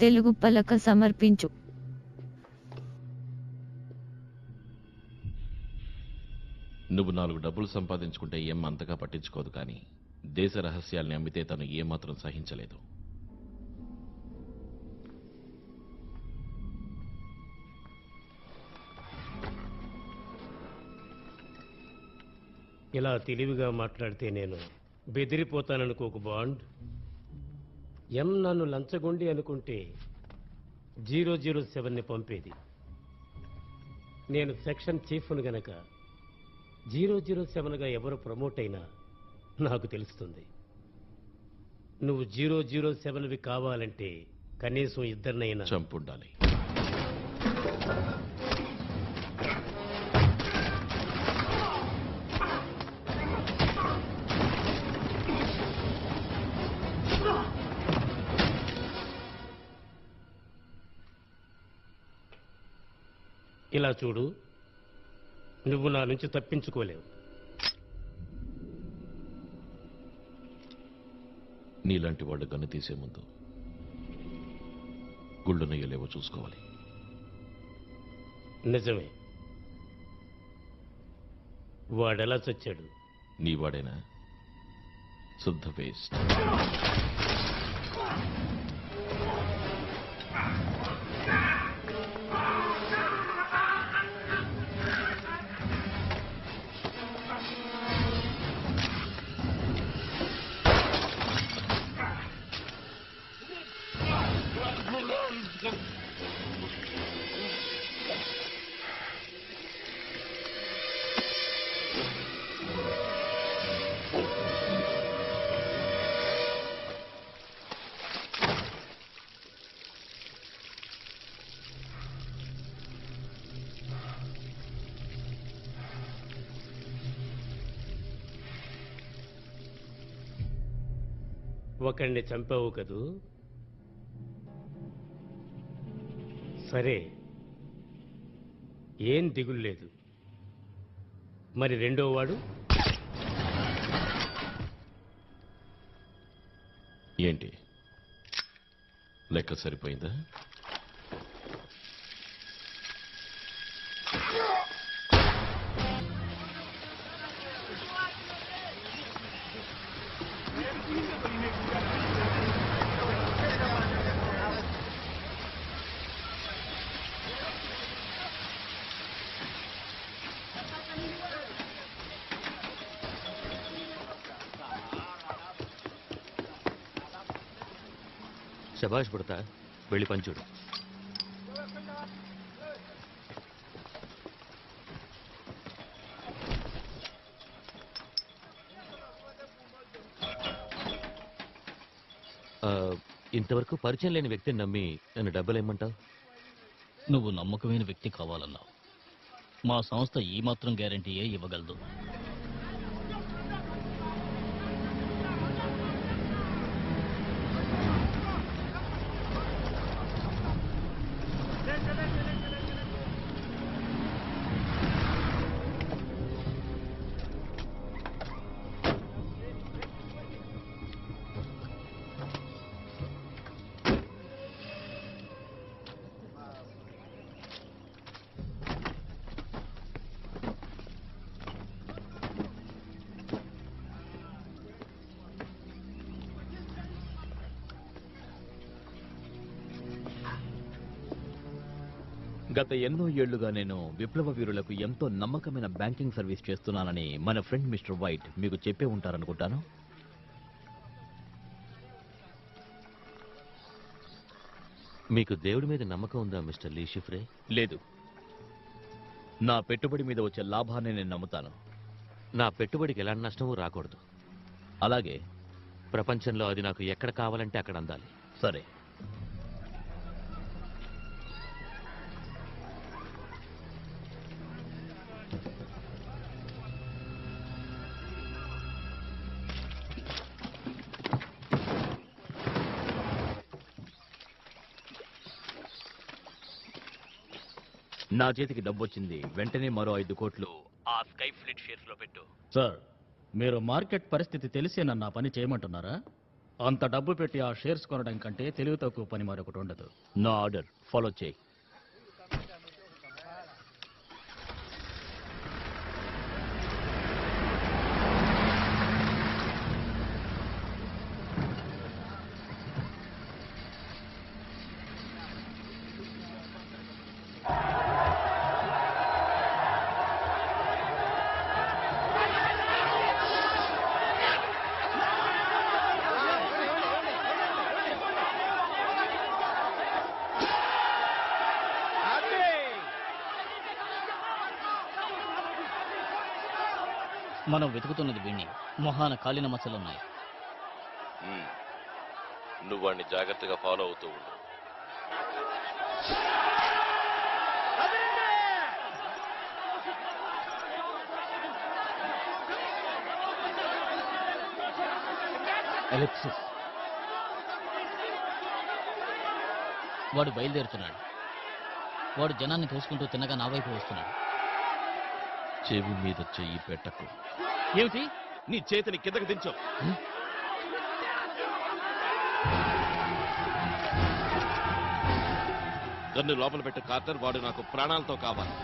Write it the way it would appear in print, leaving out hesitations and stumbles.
తెలుగు పలక సమర్పించు. నువ్వు 4 డబ్బులు సంపాదించుకుంటే ఏం అంతగా పట్టించుకోదు, కానీ దేశ రహస్యాల్ని అమ్మితే తను ఏమాత్రం సహించలేదు. ఇలా తెలివిగా మాట్లాడితే నేను బెదిరిపోతాననుకోకు బాండ్. నన్ను లంచగొండి అనుకుంటే 007ని పంపేది. నేను సెక్షన్ చీఫ్ను గనక 007గా ఎవరు ప్రమోట్ అయినా నాకు తెలుస్తుంది. నువ్వు 007వి కావాలంటే కనీసం ఇద్దరినైనా చంపుండాలి. ఇలా చూడు, నువ్వు నా నుంచి తప్పించుకోలేవు. నీలాంటి వాళ్ళు గన్ను తీసే ముందు గుళ్ళు నెయ్యలేవో చూసుకోవాలి. నిజమే. వాడెలా చచ్చాడు? నీ వాడేనా? శుద్ధ వేస్ట్. ఒకడిని చంపావు కదూ? సరే, ఏం దిగులు లేదు. మరి రెండో వాడు? ఏంటి లెక్క సరిపోయిందా? శబాష్ పడతా, వెళ్ళి పంచుడు. ఇంతవరకు పరిచయం లేని వ్యక్తిని నమ్మి నన్ను డబ్బులు ఏమంటావు? నువ్వు నమ్మకమైన వ్యక్తి కావాలన్నావు. మా సంస్థ ఈ మాత్రం గ్యారంటీయే ఇవ్వగలదు. గత ఎన్నో ఏళ్లుగా నేను విప్లవ వీరులకు ఎంతో నమ్మకమైన బ్యాంకింగ్ సర్వీస్ చేస్తున్నానని మన ఫ్రెండ్ మిస్టర్ వైట్ మీకు చెప్పే ఉంటారనుకుంటాను. మీకు దేవుడి మీద నమ్మకం ఉందా మిస్టర్ లీ షిఫ్రే? లేదు, నా పెట్టుబడి మీద వచ్చే లాభాన్ని నేను నమ్ముతాను. నా పెట్టుబడికి ఎలాంటి నష్టమూ రాకూడదు. అలాగే ప్రపంచంలో అది నాకు ఎక్కడ కావాలంటే అక్కడ అందాలి. సరే. నా చేతికి డబ్బు వచ్చింది. వెంటనే మరో 5 కోట్లు ఆ స్కై ఫ్లీట్ షేర్స్ లో పెట్టు. సార్, మీరు మార్కెట్ పరిస్థితి తెలిసే నన్ను ఆ పని చేయమంటున్నారా? అంత డబ్బు పెట్టి ఆ షేర్స్ కొనడం కంటే తెలివి తక్కువ పని మరొకటి ఉండదు. నా ఆర్డర్ ఫాలో చేయి. మనం వెతుకుతున్నది వీణ్ణి. మొహాన కాలిన మచ్చలున్నాయి. నువ్వు వాడిని జాగ్రత్తగా ఫాలో అవుతూ ఉండు. అలెక్సిస్, వాడు బయలుదేరుతున్నాడు. వాడు జనాన్ని తోసుకుంటూ తిన్నగా నా వైపు వస్తున్నాడు. చెవి మీద చెయ్యి పెట్టకు. ఏమిటి? నీ చేతిని కిందకి దించు. గన్ను లోపల పెట్టు కార్టర్. వాడు నాకు ప్రాణాలతో కావాలి.